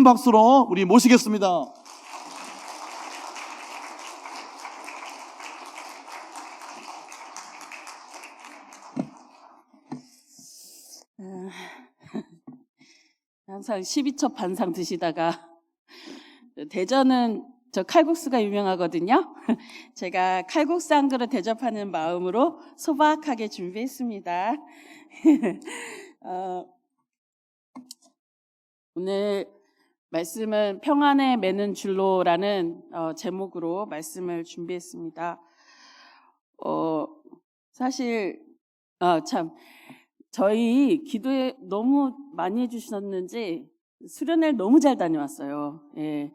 박수로 우리 모시겠습니다. 항상 12첩 반상 드시다가 대전은 저 칼국수가 유명하거든요. 제가 칼국수 한 그릇 대접하는 마음으로 소박하게 준비했습니다. 오늘 말씀은 평안에 매는 줄로라는 제목으로 말씀을 준비했습니다. 사실 참 저희 기도에 너무 많이 해주셨는지 수련회를 너무 잘 다녀왔어요. 예.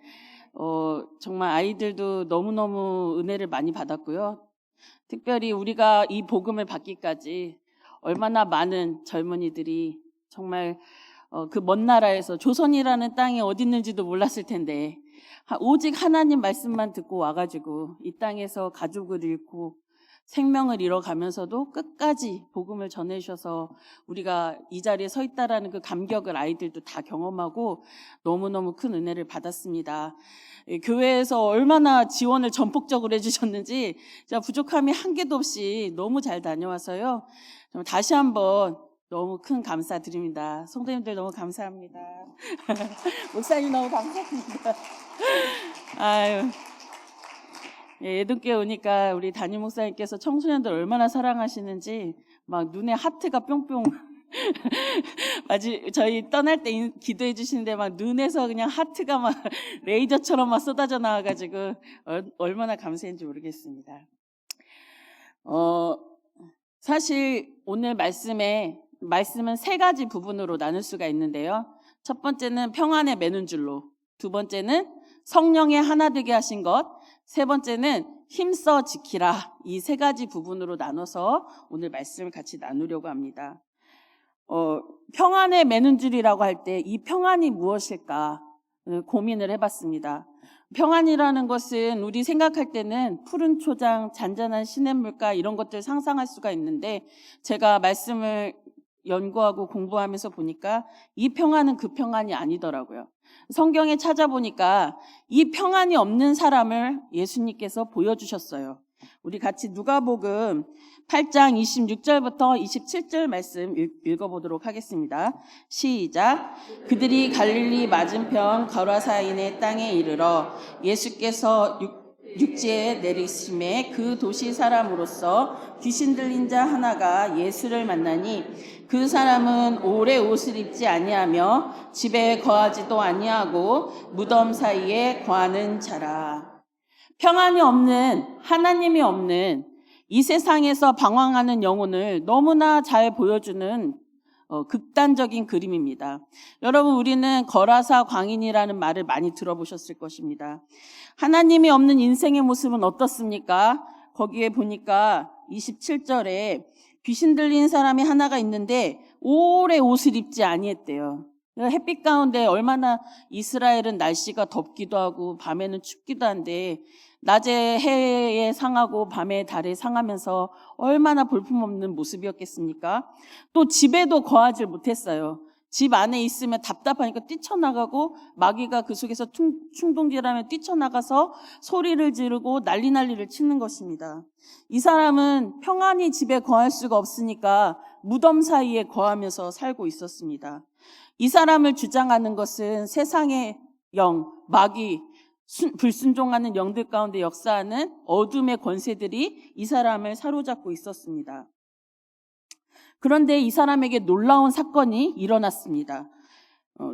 정말 아이들도 너무너무 은혜를 많이 받았고요. 특별히 우리가 이 복음을 받기까지 얼마나 많은 젊은이들이 정말 그 먼 나라에서 조선이라는 땅이 어디 있는지도 몰랐을 텐데 오직 하나님 말씀만 듣고 와가지고 이 땅에서 가족을 잃고 생명을 잃어가면서도 끝까지 복음을 전해주셔서 우리가 이 자리에 서 있다라는 그 감격을 아이들도 다 경험하고 너무너무 큰 은혜를 받았습니다. 교회에서 얼마나 지원을 전폭적으로 해주셨는지 제가 부족함이 한 개도 없이 너무 잘 다녀와서요. 다시 한번 너무 큰 감사드립니다. 성도님들 너무 감사합니다. 목사님 너무 감사합니다. 아유. 예등교회 오니까 우리 담임 목사님께서 청소년들 얼마나 사랑하시는지 막 눈에 하트가 뿅뿅 저희 떠날 때 기도해 주시는데 막 눈에서 그냥 하트가 막 레이저처럼 막 쏟아져 나와가지고 얼마나 감사했는지 모르겠습니다. 사실 오늘 말씀은 세 가지 부분으로 나눌 수가 있는데요. 첫 번째는 평안에 매는 줄로, 두 번째는 성령의 하나 되게 하신 것, 세 번째는 힘써 지키라. 이 세 가지 부분으로 나눠서 오늘 말씀을 같이 나누려고 합니다. 평안에 매는 줄이라고 할 때 이 평안이 무엇일까 고민을 해봤습니다. 평안이라는 것은 우리 생각할 때는 푸른 초장, 잔잔한 시냇물가 이런 것들 상상할 수가 있는데 제가 말씀을 연구하고 공부하면서 보니까 이 평안은 그 평안이 아니더라고요. 성경에 찾아보니까 이 평안이 없는 사람을 예수님께서 보여주셨어요. 우리 같이 누가복음 8장 26절부터 27절 말씀 읽어보도록 하겠습니다. 시작. 그들이 갈릴리 맞은편 거라사인의 땅에 이르러 예수께서 육지에 내리심에 그 도시 사람으로서 귀신 들린 자 하나가 예수를 만나니 그 사람은 오래 옷을 입지 아니하며 집에 거하지도 아니하고 무덤 사이에 거하는 자라. 평안이 없는, 하나님이 없는 이 세상에서 방황하는 영혼을 너무나 잘 보여주는 극단적인 그림입니다. 여러분, 우리는 거라사 광인이라는 말을 많이 들어보셨을 것입니다. 하나님이 없는 인생의 모습은 어떻습니까? 거기에 보니까 27절에 귀신 들린 사람이 하나가 있는데 오래 옷을 입지 아니했대요. 햇빛 가운데 얼마나 이스라엘은 날씨가 덥기도 하고 밤에는 춥기도 한데 낮에 해에 상하고 밤에 달에 상하면서 얼마나 볼품없는 모습이었겠습니까? 또 집에도 거하지 못했어요. 집 안에 있으면 답답하니까 뛰쳐나가고 마귀가 그 속에서 충동질하며 뛰쳐나가서 소리를 지르고 난리를 치는 것입니다. 이 사람은 평안히 집에 거할 수가 없으니까 무덤 사이에 거하면서 살고 있었습니다. 이 사람을 주장하는 것은 세상의 영, 마귀, 불순종하는 영들 가운데 역사하는 어둠의 권세들이 이 사람을 사로잡고 있었습니다. 그런데 이 사람에게 놀라운 사건이 일어났습니다.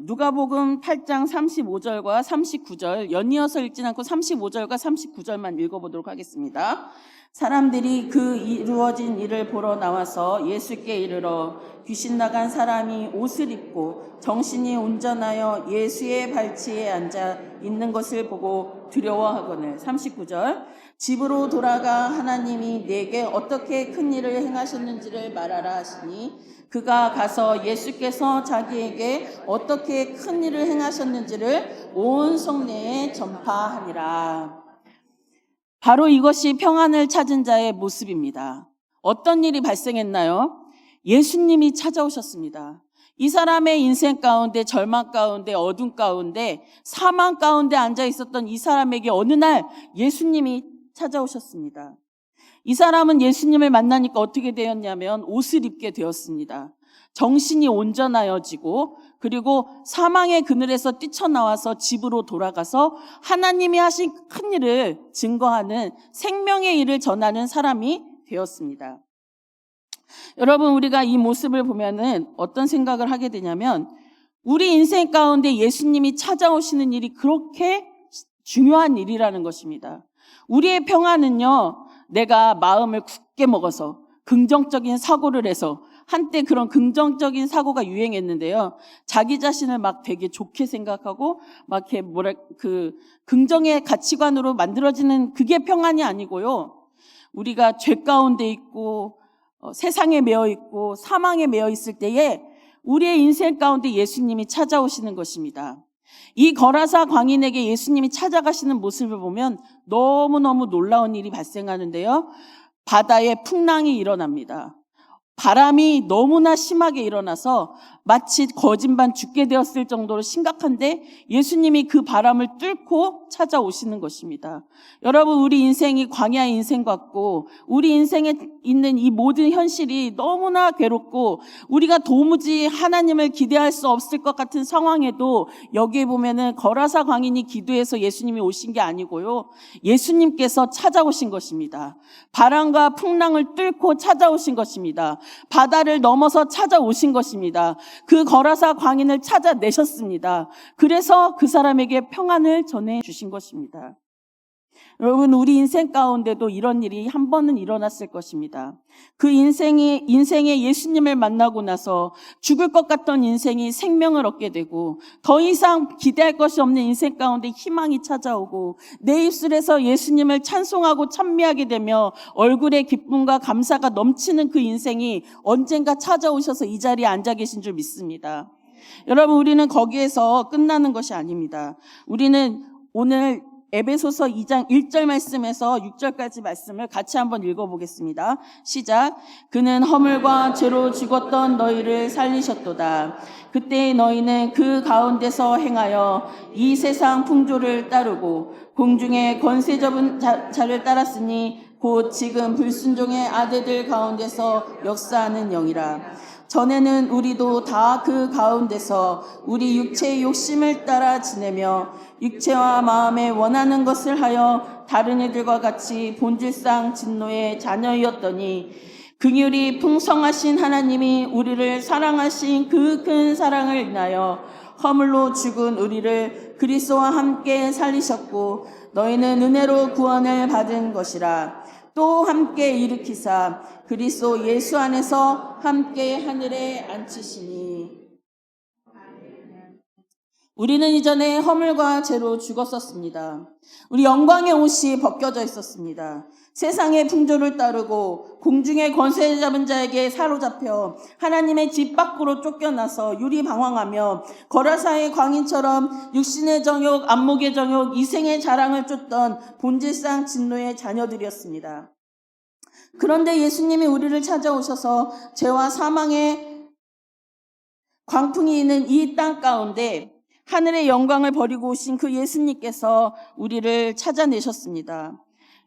누가복음 8장 35절과 39절 연이어서 읽진 않고 35절과 39절만 읽어보도록 하겠습니다. 사람들이 그 이루어진 일을 보러 나와서 예수께 이르러 귀신 나간 사람이 옷을 입고 정신이 온전하여 예수의 발치에 앉아 있는 것을 보고 두려워하거늘. 39절 집으로 돌아가 하나님이 내게 어떻게 큰 일을 행하셨는지를 말하라 하시니 그가 가서 예수께서 자기에게 어떻게 큰 일을 행하셨는지를 온 성내에 전파하니라. 바로 이것이 평안을 찾은 자의 모습입니다. 어떤 일이 발생했나요? 예수님이 찾아오셨습니다. 이 사람의 인생 가운데, 절망 가운데, 어둠 가운데, 사망 가운데 앉아 있었던 이 사람에게 어느 날 예수님이 찾아오셨습니다. 이 사람은 예수님을 만나니까 어떻게 되었냐면 옷을 입게 되었습니다. 정신이 온전하여지고, 그리고 사망의 그늘에서 뛰쳐나와서 집으로 돌아가서 하나님이 하신 큰 일을 증거하는 생명의 일을 전하는 사람이 되었습니다. 여러분, 우리가 이 모습을 보면은 어떤 생각을 하게 되냐면, 우리 인생 가운데 예수님이 찾아오시는 일이 그렇게 중요한 일이라는 것입니다. 우리의 평안은요, 내가 마음을 굳게 먹어서 긍정적인 사고를 해서, 한때 그런 긍정적인 사고가 유행했는데요, 자기 자신을 막 되게 좋게 생각하고 막 이렇게 긍정의 가치관으로 만들어지는 그게 평안이 아니고요, 우리가 죄 가운데 있고 세상에 매여 있고 사망에 매여 있을 때에 우리의 인생 가운데 예수님이 찾아오시는 것입니다. 이 거라사 광인에게 예수님이 찾아가시는 모습을 보면 너무너무 놀라운 일이 발생하는데요, 바다에 풍랑이 일어납니다. 바람이 너무나 심하게 일어나서 마치 거짓말 죽게 되었을 정도로 심각한데 예수님이 그 바람을 뚫고 찾아오시는 것입니다. 여러분, 우리 인생이 광야의 인생 같고 우리 인생에 있는 이 모든 현실이 너무나 괴롭고 우리가 도무지 하나님을 기대할 수 없을 것 같은 상황에도 여기에 보면은 거라사 광인이 기도해서 예수님이 오신 게 아니고요, 예수님께서 찾아오신 것입니다. 바람과 풍랑을 뚫고 찾아오신 것입니다. 바다를 넘어서 찾아오신 것입니다. 그 거라사 광인을 찾아내셨습니다. 그래서 그 사람에게 평안을 전해주신 것입니다. 여러분, 우리 인생 가운데도 이런 일이 한 번은 일어났을 것입니다. 그 인생에 예수님을 만나고 나서 죽을 것 같던 인생이 생명을 얻게 되고 더 이상 기대할 것이 없는 인생 가운데 희망이 찾아오고 내 입술에서 예수님을 찬송하고 찬미하게 되며 얼굴에 기쁨과 감사가 넘치는 그 인생이 언젠가 찾아오셔서 이 자리에 앉아 계신 줄 믿습니다. 여러분, 우리는 거기에서 끝나는 것이 아닙니다. 우리는 오늘 에베소서 2장 1절 말씀에서 6절까지 말씀을 같이 한번 읽어보겠습니다. 시작. 그는 허물과 죄로 죽었던 너희를 살리셨도다. 그때 너희는 그 가운데서 행하여 이 세상 풍조를 따르고 공중의 권세 잡은 자를 따랐으니 곧 지금 불순종의 아들들 가운데서 역사하는 영이라. 전에는 우리도 다 그 가운데서 우리 육체의 욕심을 따라 지내며 육체와 마음에 원하는 것을 하여 다른 이들과 같이 본질상 진노의 자녀이었더니 긍휼이 풍성하신 하나님이 우리를 사랑하신 그 큰 사랑을 인하여 허물로 죽은 우리를 그리스도와 함께 살리셨고 너희는 은혜로 구원을 받은 것이라. 또 함께 일으키사 그리스도 예수 안에서 함께 하늘에 앉히시니. 우리는 이전에 허물과 죄로 죽었었습니다. 우리 영광의 옷이 벗겨져 있었습니다. 세상의 풍조를 따르고 공중의 권세 잡은 자에게 사로잡혀 하나님의 집 밖으로 쫓겨나서 유리방황하며 거라사의 광인처럼 육신의 정욕, 안목의 정욕, 이생의 자랑을 쫓던 본질상 진노의 자녀들이었습니다. 그런데 예수님이 우리를 찾아오셔서 죄와 사망의 광풍이 있는 이 땅 가운데 하늘의 영광을 버리고 오신 그 예수님께서 우리를 찾아내셨습니다.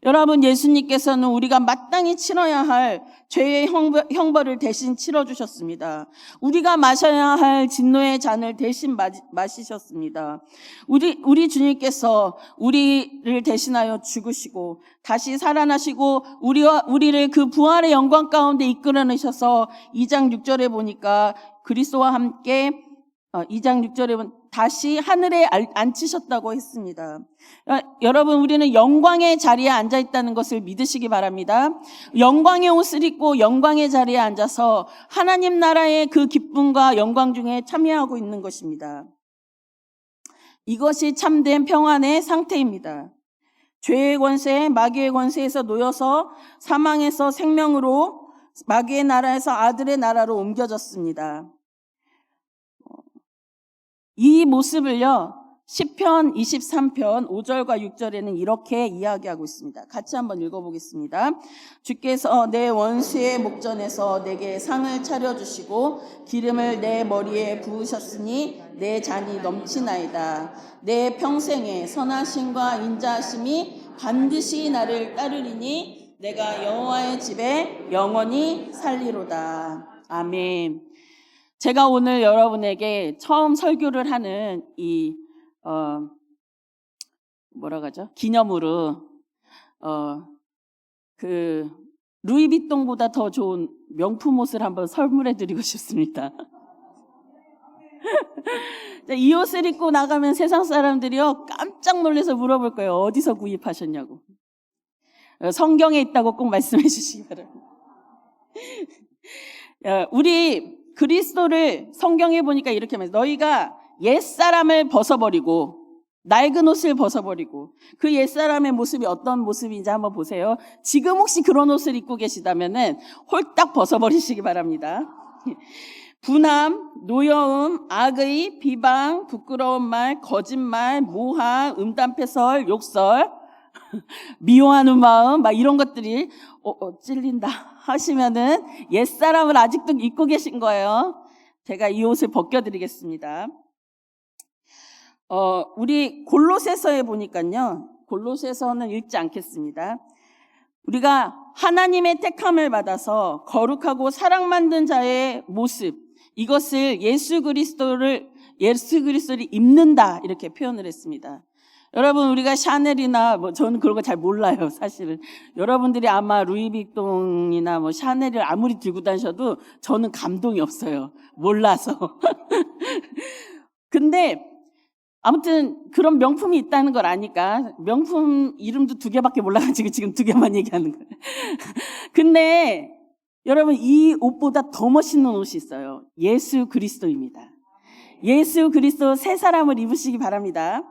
여러분, 예수님께서는 우리가 마땅히 치러야 할 죄의 형벌을 대신 치러주셨습니다. 우리가 마셔야 할 진노의 잔을 대신 마시셨습니다. 우리 주님께서 우리를 대신하여 죽으시고 다시 살아나시고 우리를 그 부활의 영광 가운데 이끌어내셔서 2장 6절에 보니까 그리스도와 함께 2장 6절에 보면 다시 하늘에 앉히셨다고 했습니다. 여러분, 우리는 영광의 자리에 앉아 있다는 것을 믿으시기 바랍니다. 영광의 옷을 입고 영광의 자리에 앉아서 하나님 나라의 그 기쁨과 영광 중에 참여하고 있는 것입니다. 이것이 참된 평안의 상태입니다. 죄의 권세, 마귀의 권세에서 놓여서 사망에서 생명으로, 마귀의 나라에서 아들의 나라로 옮겨졌습니다. 이 모습을요, 시편 23편 5절과 6절에는 이렇게 이야기하고 있습니다. 같이 한번 읽어보겠습니다. 주께서 내 원수의 목전에서 내게 상을 차려주시고 기름을 내 머리에 부으셨으니 내 잔이 넘치나이다. 내 평생에 선하심과 인자하심이 반드시 나를 따르리니 내가 여호와의 집에 영원히 살리로다. 아멘. 제가 오늘 여러분에게 처음 설교를 하는 이 기념으로 루이비통보다 더 좋은 명품 옷을 한번 선물해 드리고 싶습니다. 이 옷을 입고 나가면 세상 사람들이요 깜짝 놀라서 물어볼 거예요. 어디서 구입하셨냐고. 성경에 있다고 꼭 말씀해 주시기 바랍니다. 우리 그리스도를 성경에 보니까 이렇게 말해요. 너희가 옛사람을 벗어버리고 낡은 옷을 벗어버리고 그 옛사람의 모습이 어떤 모습인지 한번 보세요. 지금 혹시 그런 옷을 입고 계시다면은 홀딱 벗어버리시기 바랍니다. 분함, 노여움, 악의, 비방, 부끄러운 말, 거짓말, 모함, 음담패설, 욕설, 미워하는 마음 막 이런 것들이 찔린다 하시면은 옛사람을 아직도 입고 계신 거예요. 제가 이 옷을 벗겨드리겠습니다. 우리 골로새서에 보니까요. 골로새서는 읽지 않겠습니다. 우리가 하나님의 택함을 받아서 거룩하고 사랑 만든 자의 모습, 이것을 예수 그리스도를 입는다 이렇게 표현을 했습니다. 여러분 우리가 샤넬이나 저는 그런 거 잘 몰라요 사실은. 여러분들이 아마 루이비통이나 샤넬을 아무리 들고 다니셔도 저는 감동이 없어요. 몰라서. 근데 아무튼 그런 명품이 있다는 걸 아니까 명품 이름도 2개밖에 몰라가지고 지금 2개만 얘기하는 거예요. 근데 여러분 이 옷보다 더 멋있는 옷이 있어요. 예수 그리스도입니다. 예수 그리스도 새 사람을 입으시기 바랍니다.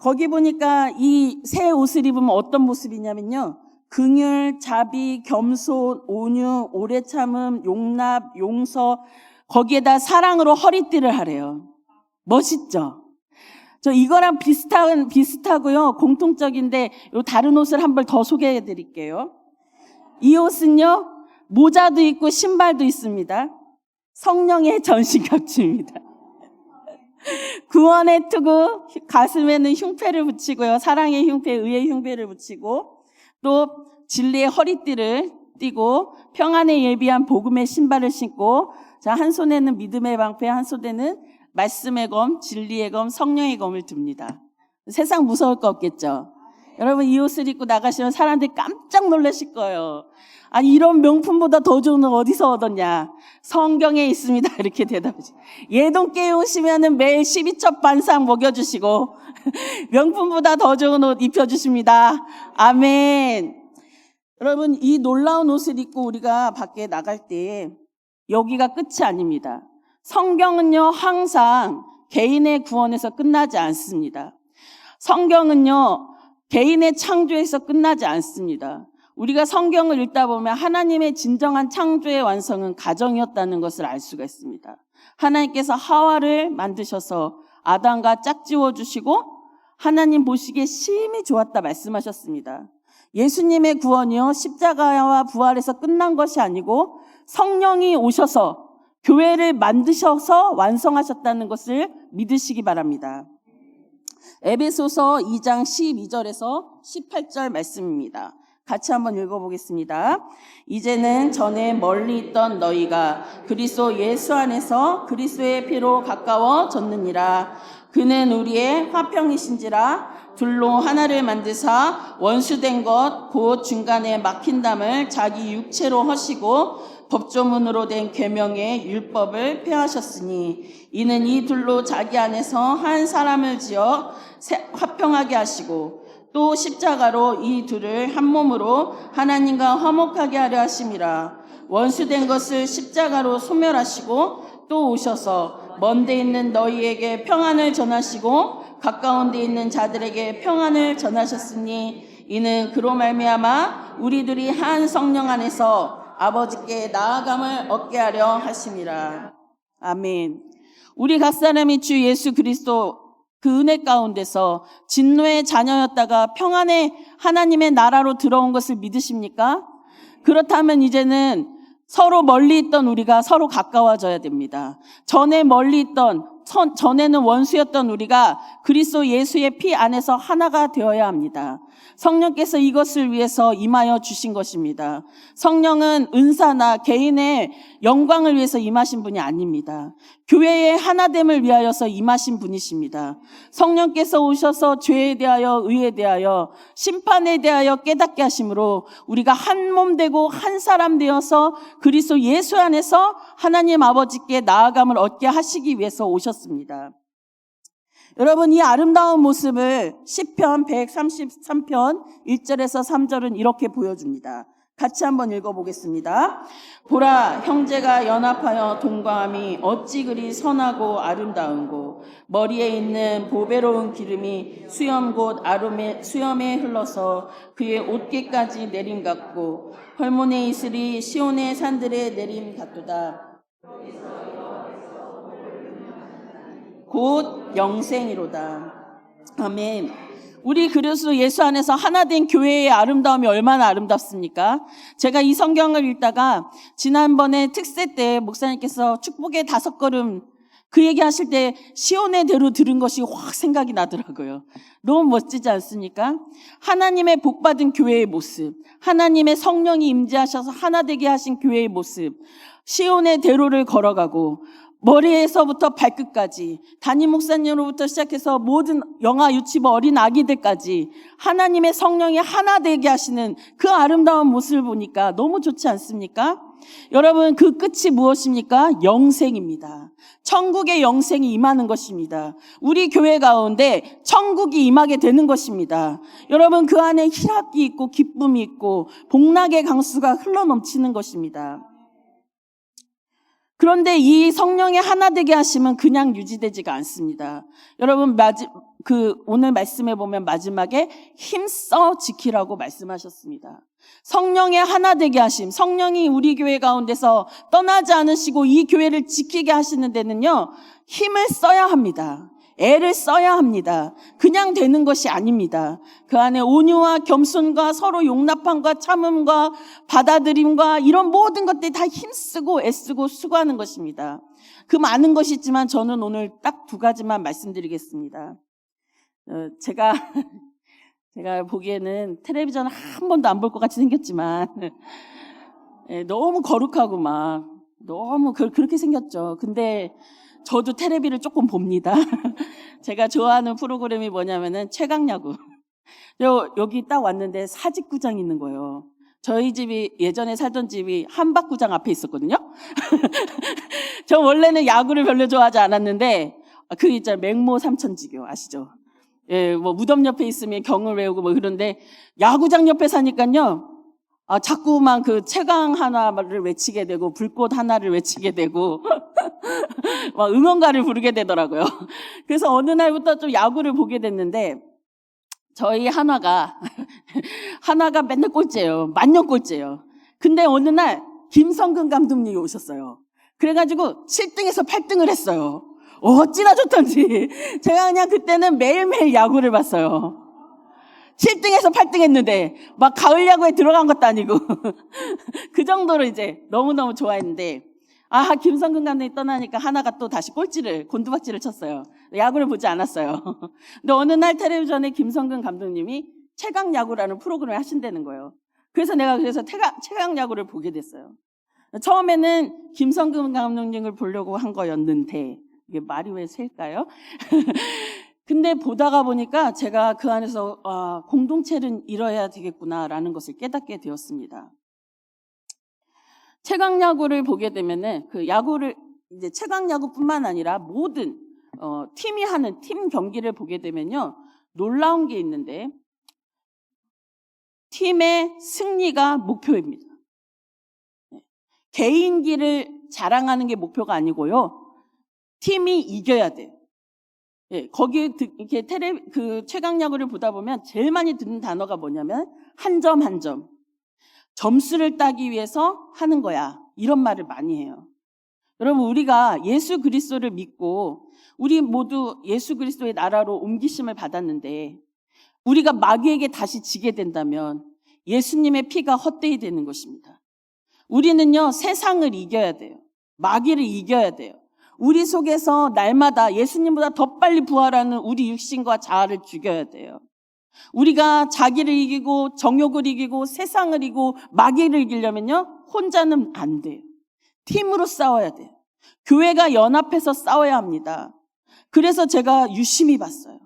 거기 보니까 이 새 옷을 입으면 어떤 모습이냐면요. 긍휼, 자비, 겸손, 온유, 오래 참음, 용납, 용서, 거기에다 사랑으로 허리띠를 하래요. 멋있죠? 저 이거랑 비슷하고요. 공통적인데 요 다른 옷을 한 벌 더 소개해 드릴게요. 이 옷은요. 모자도 있고 신발도 있습니다. 성령의 전신갑주입니다. 구원의 투구, 가슴에는 흉패를 붙이고요. 사랑의 흉패, 의의 흉패를 붙이고 또 진리의 허리띠를 띠고 평안에 예비한 복음의 신발을 신고 한 손에는 믿음의 방패, 한 손에는 말씀의 검, 진리의 검, 성령의 검을 듭니다. 세상 무서울 거 없겠죠? 여러분 이 옷을 입고 나가시면 사람들이 깜짝 놀라실 거예요. 아니 이런 명품보다 더 좋은 옷 어디서 얻었냐? 성경에 있습니다. 이렇게 대답하시죠. 예동교회 오시면은 매일 12첩 반상 먹여주시고 명품보다 더 좋은 옷 입혀주십니다. 아멘. 여러분 이 놀라운 옷을 입고 우리가 밖에 나갈 때 여기가 끝이 아닙니다. 성경은요 항상 개인의 구원에서 끝나지 않습니다. 성경은요 개인의 창조에서 끝나지 않습니다. 우리가 성경을 읽다 보면 하나님의 진정한 창조의 완성은 가정이었다는 것을 알 수가 있습니다. 하나님께서 하와를 만드셔서 아담과 짝지워 주시고 하나님 보시기에 심히 좋았다 말씀하셨습니다. 예수님의 구원이요 십자가와 부활에서 끝난 것이 아니고 성령이 오셔서 교회를 만드셔서 완성하셨다는 것을 믿으시기 바랍니다. 에베소서 2장 12절에서 18절 말씀입니다. 같이 한번 읽어보겠습니다. 이제는 전에 멀리 있던 너희가 그리스도 예수 안에서 그리스도의 피로 가까워졌느니라. 그는 우리의 화평이신지라. 둘로 하나를 만드사 원수된 것 곧 중간에 막힌 담을 자기 육체로 허시고 법조문으로 된 계명의 율법을 폐하셨으니 이는 이 둘로 자기 안에서 한 사람을 지어 화평하게 하시고 또 십자가로 이 둘을 한 몸으로 하나님과 화목하게 하려 하심이라. 원수된 것을 십자가로 소멸하시고 또 오셔서 먼 데 있는 너희에게 평안을 전하시고 가까운 데 있는 자들에게 평안을 전하셨으니 이는 그로 말미암아 우리들이 한 성령 안에서 아버지께 나아감을 얻게 하려 하심이라. 아멘. 우리 각 사람이 주 예수 그리스도 그 은혜 가운데서 진노의 자녀였다가 평안의 하나님의 나라로 들어온 것을 믿으십니까? 그렇다면 이제는 서로 멀리 있던 우리가 서로 가까워져야 됩니다. 전에는 원수였던 우리가 그리스도 예수의 피 안에서 하나가 되어야 합니다. 성령께서 이것을 위해서 임하여 주신 것입니다. 성령은 은사나 개인의 영광을 위해서 임하신 분이 아닙니다. 교회의 하나됨을 위하여서 임하신 분이십니다. 성령께서 오셔서 죄에 대하여, 의에 대하여, 심판에 대하여 깨닫게 하심으로 우리가 한 몸 되고 한 사람 되어서 그리스도 예수 안에서 하나님 아버지께 나아감을 얻게 하시기 위해서 오셨습니다. 여러분, 이 아름다운 모습을 시편 133편 1절에서 3절은 이렇게 보여줍니다. 같이 한번 읽어보겠습니다. 보라, 형제가 연합하여 동거함이 어찌 그리 선하고 아름다운고, 머리에 있는 보배로운 기름이 수염 곧 수염에 흘러서 그의 옷깃까지 내림 같고, 헐몬의 이슬이 시온의 산들에 내림 같도다. 곧 영생이로다. 아멘. 우리 그리스도 예수 안에서 하나 된 교회의 아름다움이 얼마나 아름답습니까? 제가 이 성경을 읽다가 지난번에 특세 때 목사님께서 축복의 5걸음 그 얘기하실 때 시온의 대로 들은 것이 확 생각이 나더라고요. 너무 멋지지 않습니까? 하나님의 복받은 교회의 모습, 하나님의 성령이 임재하셔서 하나 되게 하신 교회의 모습, 시온의 대로를 걸어가고 머리에서부터 발끝까지, 담임 목사님으로부터 시작해서 모든 영아, 유치부, 어린 아기들까지 하나님의 성령이 하나 되게 하시는 그 아름다운 모습을 보니까 너무 좋지 않습니까? 여러분, 그 끝이 무엇입니까? 영생입니다. 천국의 영생이 임하는 것입니다. 우리 교회 가운데 천국이 임하게 되는 것입니다. 여러분, 그 안에 희락이 있고 기쁨이 있고 복락의 강수가 흘러넘치는 것입니다. 그런데 이 성령의 하나 되게 하심은 그냥 유지되지가 않습니다. 여러분, 오늘 말씀에 보면 마지막에 힘써 지키라고 말씀하셨습니다. 성령의 하나 되게 하심, 성령이 우리 교회 가운데서 떠나지 않으시고 이 교회를 지키게 하시는 데는요, 힘을 써야 합니다. 애를 써야 합니다. 그냥 되는 것이 아닙니다. 그 안에 온유와 겸손과 서로 용납함과 참음과 받아들임과 이런 모든 것들이 다 힘쓰고 애쓰고 수고하는 것입니다. 그 많은 것이 있지만 저는 오늘 딱 2가지만 말씀드리겠습니다. 제가 보기에는 텔레비전 한 번도 안 볼 것 같이 생겼지만 너무 거룩하고 막 너무 그렇게 생겼죠. 근데 저도 텔레비를 조금 봅니다. 제가 좋아하는 프로그램이 뭐냐면은 최강야구. 여기 딱 왔는데 사직구장이 있는 거예요. 저희 집이 예전에 살던 집이 한박구장 앞에 있었거든요. 저 원래는 야구를 별로 좋아하지 않았는데 그 있잖아요. 맹모 삼천지교 아시죠? 예, 뭐 무덤 옆에 있으면 경을 외우고 뭐 그런데 야구장 옆에 사니까요. 자꾸만 그 최강 하나를 외치게 되고 불꽃 하나를 외치게 되고 막 응원가를 부르게 되더라고요. 그래서 어느 날부터 좀 야구를 보게 됐는데 저희 한화가 맨날 꼴찌예요. 만년 꼴찌예요. 근데 어느 날 김성근 감독님이 오셨어요. 그래가지고 7등에서 8등을 했어요. 어찌나 좋던지 제가 그냥 그때는 매일매일 야구를 봤어요. 7등에서 8등 했는데 막 가을 야구에 들어간 것도 아니고 그 정도로 이제 너무너무 좋아했는데 김성근 감독이 떠나니까 하나가 또 다시 곤두박질을 쳤어요. 야구를 보지 않았어요. 근데 어느 날 텔레비전에 김성근 감독님이 최강야구라는 프로그램을 하신다는 거예요. 그래서 내가 최강야구를 보게 됐어요. 처음에는 김성근 감독님을 보려고 한 거였는데 이게 말이 왜 셀까요? 근데 보다가 보니까 제가 그 안에서 공동체를 이뤄야 되겠구나라는 것을 깨닫게 되었습니다. 최강야구를 보게 되면은 그 야구를 이제 최강야구뿐만 아니라 모든 팀이 하는 팀 경기를 보게 되면요, 놀라운 게 있는데 팀의 승리가 목표입니다. 개인기를 자랑하는 게 목표가 아니고요, 팀이 이겨야 돼요. 예, 거기 이렇게 그 최강야구를 보다 보면 제일 많이 듣는 단어가 뭐냐면 한 점 한 점. 점수를 따기 위해서 하는 거야. 이런 말을 많이 해요. 여러분, 우리가 예수 그리스도를 믿고 우리 모두 예수 그리스도의 나라로 옮기심을 받았는데 우리가 마귀에게 다시 지게 된다면 예수님의 피가 헛되이 되는 것입니다. 우리는요, 세상을 이겨야 돼요. 마귀를 이겨야 돼요. 우리 속에서 날마다 예수님보다 더 빨리 부활하는 우리 육신과 자아를 죽여야 돼요. 우리가 자기를 이기고 정욕을 이기고 세상을 이기고 마귀를 이기려면요, 혼자는 안 돼요. 팀으로 싸워야 돼요. 교회가 연합해서 싸워야 합니다. 그래서 제가 유심히 봤어요.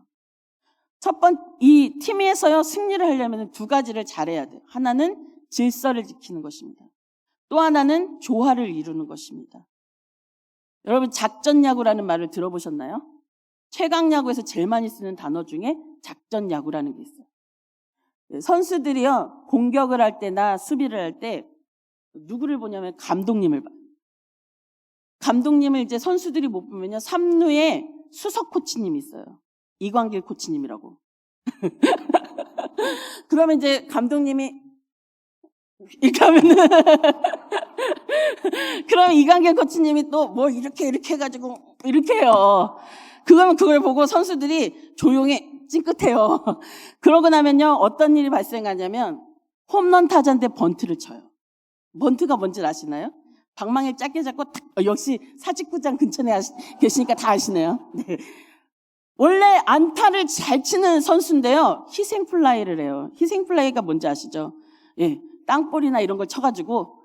이 팀에서요, 승리를 하려면 두 가지를 잘해야 돼요. 하나는 질서를 지키는 것입니다. 또 하나는 조화를 이루는 것입니다. 여러분, 작전야구라는 말을 들어보셨나요? 최강야구에서 제일 많이 쓰는 단어 중에 작전야구라는 게 있어요. 선수들이요, 공격을 할 때나 수비를 할 때 누구를 보냐면 감독님을 봐요. 감독님을 이제 선수들이 못 보면요, 3루에 수석 코치님이 있어요. 이광길 코치님이라고. 그러면 이제 감독님이 이렇게 하면은 그럼 이광길 코치님이 또 뭐 이렇게 해가지고 이렇게 해요. 그러면 그걸 보고 선수들이 조용히 찡긋해요. 그러고 나면요, 어떤 일이 발생하냐면 홈런 타자인데 번트를 쳐요. 번트가 뭔지 아시나요? 방망이를 짧게 잡고 탁, 역시 사직구장 근처에 계시니까 다 아시네요. 네. 원래 안타를 잘 치는 선수인데요, 희생플라이를 해요. 희생플라이가 뭔지 아시죠? 예, 땅볼이나 이런 걸 쳐가지고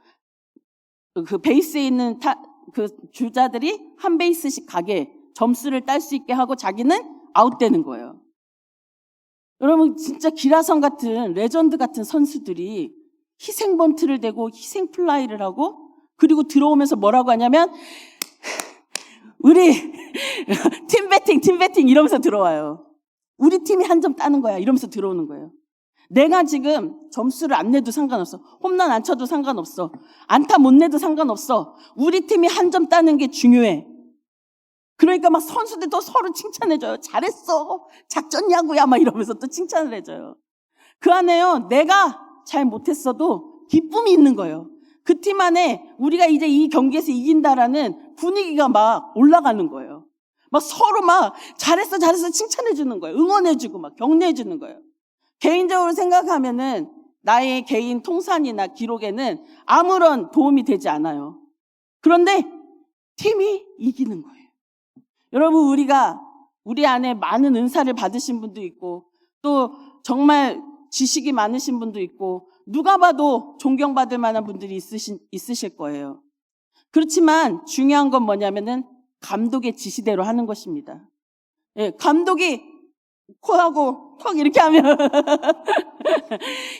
그 베이스에 있는 그 주자들이 한 베이스씩 가게 점수를 딸 수 있게 하고 자기는 아웃되는 거예요. 여러분, 진짜 기라성 같은 레전드 같은 선수들이 희생 번트를 대고 희생 플라이를 하고 그리고 들어오면서 뭐라고 하냐면 우리 팀 배팅 이러면서 들어와요. 우리 팀이 한 점 따는 거야 이러면서 들어오는 거예요. 내가 지금 점수를 안 내도 상관없어. 홈런 안 쳐도 상관없어. 안타 못 내도 상관없어. 우리 팀이 한 점 따는 게 중요해. 그러니까 막 선수들도 서로 칭찬해줘요. 잘했어. 작전 야구야 막 이러면서 또 칭찬을 해줘요. 그 안에요, 내가 잘 못했어도 기쁨이 있는 거예요. 그 팀 안에 우리가 이제 이 경기에서 이긴다라는 분위기가 막 올라가는 거예요. 막 서로 막 잘했어 칭찬해주는 거예요. 응원해주고 막 격려해주는 거예요. 개인적으로 생각하면은 나의 개인 통산이나 기록에는 아무런 도움이 되지 않아요. 그런데 팀이 이기는 거예요. 여러분, 우리 안에 많은 은사를 받으신 분도 있고 또 정말 지식이 많으신 분도 있고 누가 봐도 존경받을 만한 분들이 있으실 거예요. 그렇지만 중요한 건 뭐냐면은 감독의 지시대로 하는 것입니다. 예, 감독이 코하고 턱 이렇게 하면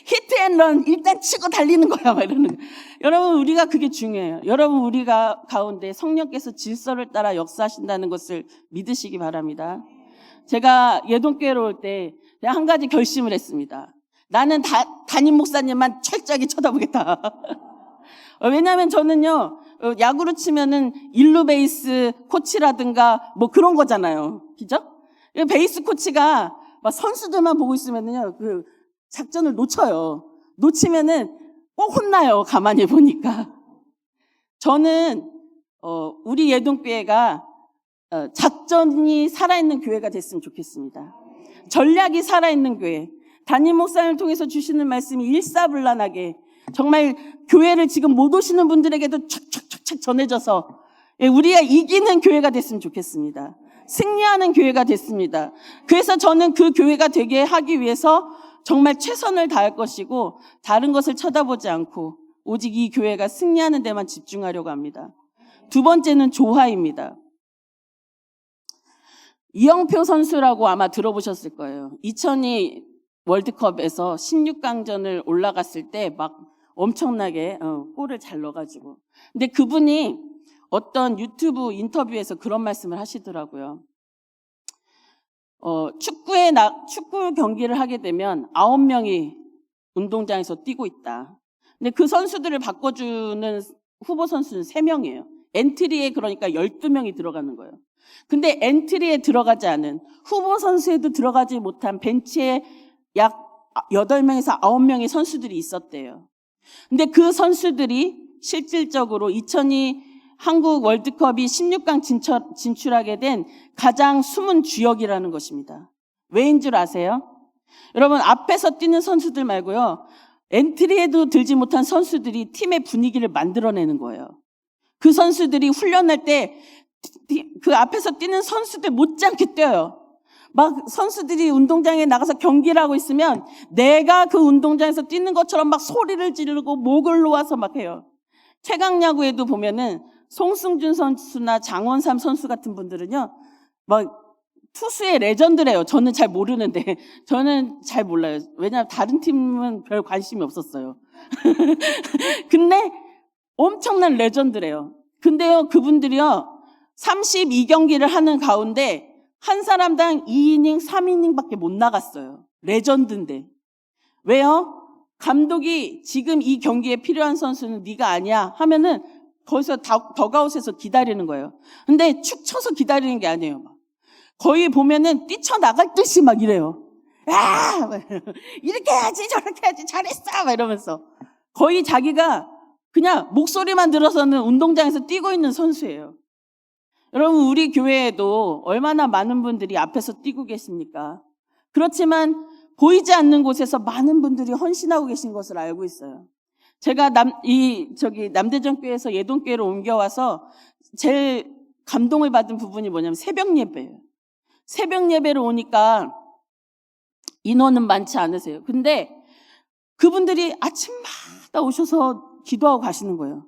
히트앤런 일단 치고 달리는 거야 막 이러는 거예요. 여러분, 우리가 그게 중요해요. 여러분, 우리가 가운데 성령께서 질서를 따라 역사하신다는 것을 믿으시기 바랍니다. 제가 예동교회로 올 때 한 가지 결심을 했습니다. 나는 담임 목사님만 철저하게 쳐다보겠다. 왜냐하면 저는요, 야구로 치면은 일루 베이스 코치라든가 뭐 그런 거잖아요. 그죠? 베이스 코치가 막 선수들만 보고 있으면은요, 그 작전을 놓쳐요. 놓치면은 꼭 혼나요. 가만히 보니까. 저는 우리 예동교회가 작전이 살아있는 교회가 됐으면 좋겠습니다. 전략이 살아있는 교회. 담임 목사님을 통해서 주시는 말씀이 일사불란하게 정말 교회를 지금 못 오시는 분들에게도 촥촥촥촥 전해져서 우리가 이기는 교회가 됐으면 좋겠습니다. 승리하는 교회가 됐습니다. 그래서 저는 그 교회가 되게 하기 위해서 정말 최선을 다할 것이고 다른 것을 쳐다보지 않고 오직 이 교회가 승리하는 데만 집중하려고 합니다. 두 번째는 조화입니다. 이영표 선수라고 아마 들어보셨을 거예요. 2002 월드컵에서 16강전을 올라갔을 때 막 엄청나게 골을 잘 넣어가지고. 근데 그분이 어떤 유튜브 인터뷰에서 그런 말씀을 하시더라고요. 축구 경기를 하게 되면 9명이 운동장에서 뛰고 있다. 근데 그 선수들을 바꿔주는 후보 선수는 3명이에요. 엔트리에 그러니까 12명이 들어가는 거예요. 근데 엔트리에 들어가지 않은 후보 선수에도 들어가지 못한 벤치에 약 8명에서 9명의 선수들이 있었대요. 근데 그 선수들이 실질적으로 2002 한국 월드컵이 16강 진출하게 된 가장 숨은 주역이라는 것입니다. 왜인 줄 아세요? 여러분, 앞에서 뛰는 선수들 말고요, 엔트리에도 들지 못한 선수들이 팀의 분위기를 만들어내는 거예요. 그 선수들이 훈련할 때 그 앞에서 뛰는 선수들 못지않게 뛰어요. 막 선수들이 운동장에 나가서 경기를 하고 있으면 내가 그 운동장에서 뛰는 것처럼 막 소리를 지르고 목을 놓아서 막 해요. 최강야구에도 보면은 송승준 선수나 장원삼 선수 같은 분들은요, 막 투수의 레전드래요. 저는 잘 모르는데, 저는 잘 몰라요. 왜냐하면 다른 팀은 별 관심이 없었어요. 근데 엄청난 레전드래요. 근데요, 그분들이요, 32경기를 하는 가운데 한 사람당 2이닝, 3이닝밖에 못 나갔어요. 레전드인데. 왜요? 감독이 지금 이 경기에 필요한 선수는 네가 아니야 하면은 거기서 더가웃에서 기다리는 거예요. 근데 축 쳐서 기다리는 게 아니에요. 막. 거의 보면은 뛰쳐나갈 듯이 막 이래요. 야! 이렇게 해야지, 저렇게 해야지, 잘했어! 막 이러면서. 거의 자기가 그냥 목소리만 들어서는 운동장에서 뛰고 있는 선수예요. 여러분, 우리 교회에도 얼마나 많은 분들이 앞에서 뛰고 계십니까? 그렇지만 보이지 않는 곳에서 많은 분들이 헌신하고 계신 것을 알고 있어요. 제가 남대전교회에서 예동교회로 옮겨와서 제일 감동을 받은 부분이 뭐냐면 새벽 예배예요. 새벽 예배로 오니까 인원은 많지 않으세요. 근데 그분들이 아침마다 오셔서 기도하고 가시는 거예요.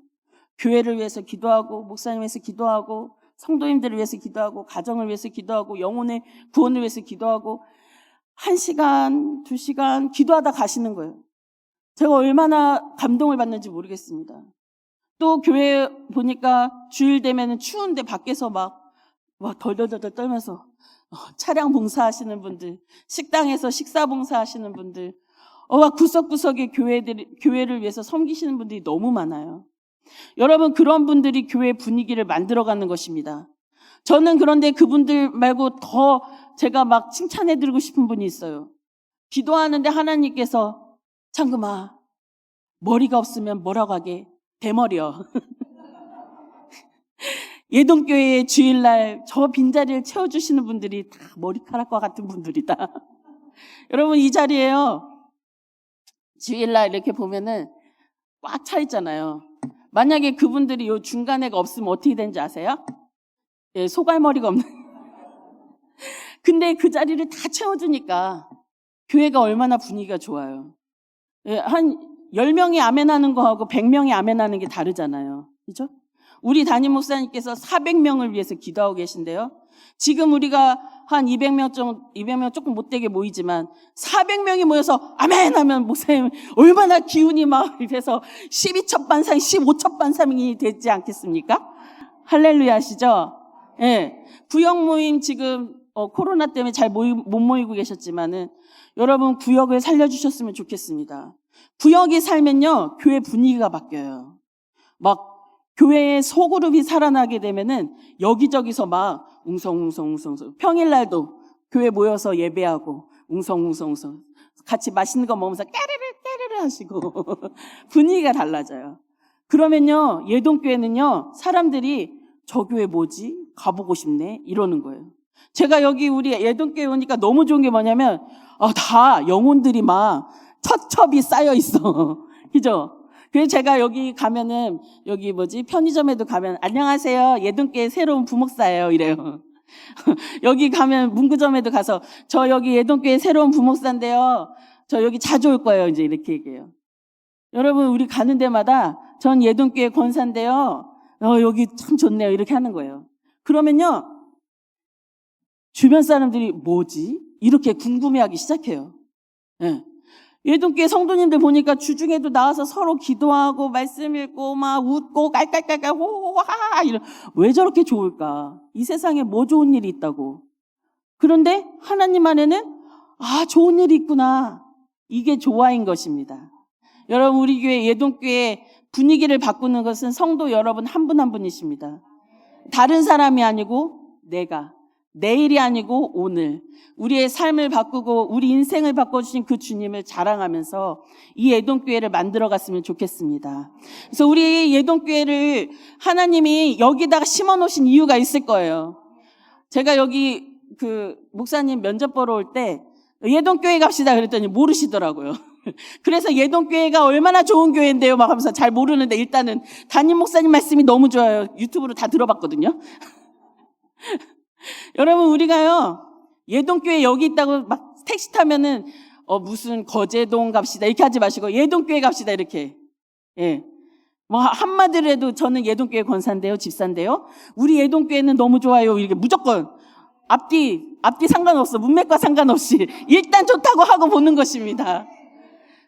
교회를 위해서 기도하고, 목사님 위해서 기도하고, 성도님들을 위해서 기도하고, 가정을 위해서 기도하고, 영혼의 구원을 위해서 기도하고, 1시간, 2시간 기도하다 가시는 거예요. 제가 얼마나 감동을 받는지 모르겠습니다. 또 교회 보니까 주일 되면은 추운데 밖에서 막 덜덜덜 떨면서 차량 봉사하시는 분들, 식당에서 식사 봉사하시는 분들, 구석구석에 교회를 위해서 섬기시는 분들이 너무 많아요. 여러분, 그런 분들이 교회 분위기를 만들어가는 것입니다. 저는 그런데 그분들 말고 더 제가 막 칭찬해드리고 싶은 분이 있어요. 기도하는데 하나님께서 창금아, 머리가 없으면 뭐라고 하게? 대머리여. 예동교회의 주일날 저 빈자리를 채워주시는 분들이 다 머리카락과 같은 분들이다. 여러분, 이 자리에요, 주일날 이렇게 보면은 꽉 차 있잖아요. 만약에 그분들이 요 중간에가 없으면 어떻게 되는지 아세요? 예, 소갈머리가 없는. 근데 그 자리를 다 채워주니까 교회가 얼마나 분위기가 좋아요. 예, 한 10명이 아멘하는 거하고 100명이 아멘하는 게 다르잖아요. 그죠? 우리 담임 목사님께서 400명을 위해서 기도하고 계신데요. 지금 우리가 한 200명 조금 못되게 모이지만 400명이 모여서 아멘 하면 목사님 얼마나 기운이 막 돼서 12첩 반상, 15첩 반상이 되지 않겠습니까? 할렐루야 하시죠? 예. 구역 모임 지금 코로나 때문에 잘 못 모이고 계셨지만은 여러분, 구역을 살려주셨으면 좋겠습니다. 구역이 살면요, 교회 분위기가 바뀌어요. 막 교회의 소그룹이 살아나게 되면은 여기저기서 막 웅성웅성 평일날도 교회 모여서 예배하고 웅성웅성 같이 맛있는 거 먹으면서 깨르르 하시고 분위기가 달라져요. 그러면요, 예동교회는요, 사람들이 저 교회 뭐지? 가보고 싶네? 이러는 거예요. 제가 여기 우리 예동교회 오니까 너무 좋은 게 뭐냐면 다 영혼들이 막 첩첩이 쌓여 있어. 그죠? 그래서 제가 여기 가면은 편의점에도 가면 안녕하세요, 예동교회 새로운 부목사예요 이래요. 여기 가면 문구점에도 가서 저 여기 예동교회 새로운 부목사인데요, 저 여기 자주 올 거예요, 이제 이렇게 얘기해요. 여러분, 우리 가는 데마다 전 예동교회 권사인데요, 여기 참 좋네요 이렇게 하는 거예요. 그러면요, 주변 사람들이 뭐지? 이렇게 궁금해하기 시작해요. 예. 예동교회 성도님들 보니까 주중에도 나와서 서로 기도하고 말씀 읽고 막 웃고 깔깔깔깔 호호하 이런. 왜 저렇게 좋을까? 이 세상에 뭐 좋은 일이 있다고. 그런데 하나님 안에는 좋은 일이 있구나. 이게 조화인 것입니다. 여러분, 우리 교회 예동교회 분위기를 바꾸는 것은 성도 여러분 한 분 한 분이십니다. 다른 사람이 아니고 내일이 아니고 오늘 우리의 삶을 바꾸고 우리 인생을 바꿔주신 그 주님을 자랑하면서 이 예동교회를 만들어갔으면 좋겠습니다. 그래서 우리 예동교회를 하나님이 여기다가 심어놓으신 이유가 있을 거예요. 제가 여기 그 목사님 면접 보러 올 때 예동교회 갑시다 그랬더니 모르시더라고요. 그래서 예동교회가 얼마나 좋은 교회인데요 막 하면서 잘 모르는데 일단은 담임 목사님 말씀이 너무 좋아요. 유튜브로 다 들어봤거든요. 여러분 우리가요 예동교회 여기 있다고 막 택시 타면은 무슨 거제동 갑시다 이렇게 하지 마시고 예동교회 갑시다 이렇게. 예. 뭐 한마디로 해도 저는 예동교회 권사인데요 집사인데요 우리 예동교회는 너무 좋아요 이렇게 무조건 앞뒤 상관없어 문맥과 상관없이 일단 좋다고 하고 보는 것입니다.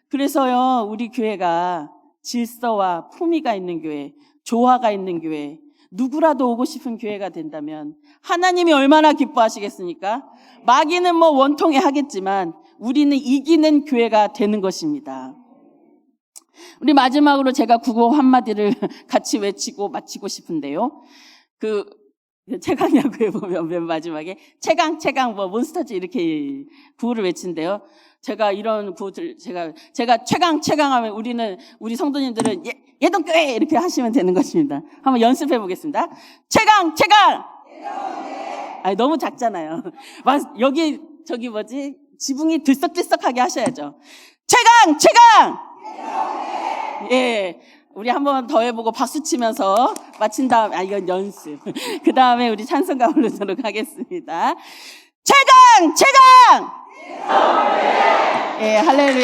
그래서요 우리 교회가 질서와 품위가 있는 교회, 조화가 있는 교회, 누구라도 오고 싶은 교회가 된다면 하나님이 얼마나 기뻐하시겠습니까? 마귀는 뭐 원통해 하겠지만 우리는 이기는 교회가 되는 것입니다. 우리 마지막으로 제가 구호 한마디를 같이 외치고 마치고 싶은데요. 최강야구에 보면 맨 마지막에 최강 뭐 몬스터즈 이렇게 구호를 외친대요. 제가 이런 구호들 제가 최강 하면 우리 성도님들은 예동교회 이렇게 하시면 되는 것입니다. 한번 연습해 보겠습니다. 최강! 아니, 너무 작잖아요. 여기 지붕이 들썩들썩하게 하셔야죠. 최강! 예. 우리 한번 더 해보고 박수 치면서 마친 다음에, 이건 연습. 그 다음에 우리 찬송가 부르도록 하겠습니다. 최강! 예, 할렐루야.